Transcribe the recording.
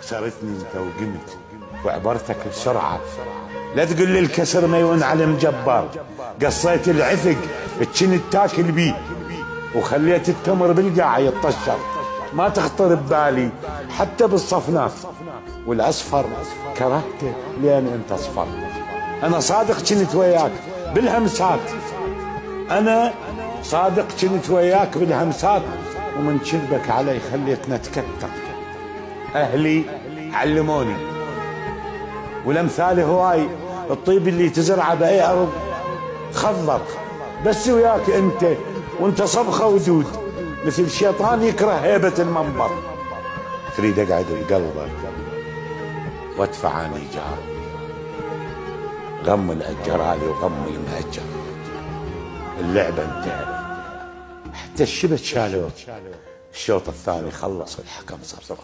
كسرتني انت وقمت وعبرتك بسرعة. لا تقول لي الكسر ما ينعلم جبار. قصيت العفق كنت تاكل بيه وخليت التمر بالقاع يطشر. ما تخطر ببالي حتى بالصفنات، والاصفر كرهته لين انت اصفر. انا صادق كنت وياك بالهمسات، انا صادق كنت وياك بالهمسات، ومن كذبك علي خليتنا نتكتر. اهلي علموني والامثال هواي، الطيب اللي تزرعه باي ارض خضر، بس وياك انت وانت صبخه ودود مثل الشيطان يكره هيبه المنبر. تريد اقعد بقلبك وادفع عن ايجار، غم الاجرالي وغم المهجر. اللعبه انتهت، حتى الشبت شالوه، الشوط الثاني خلص والحكم صفر.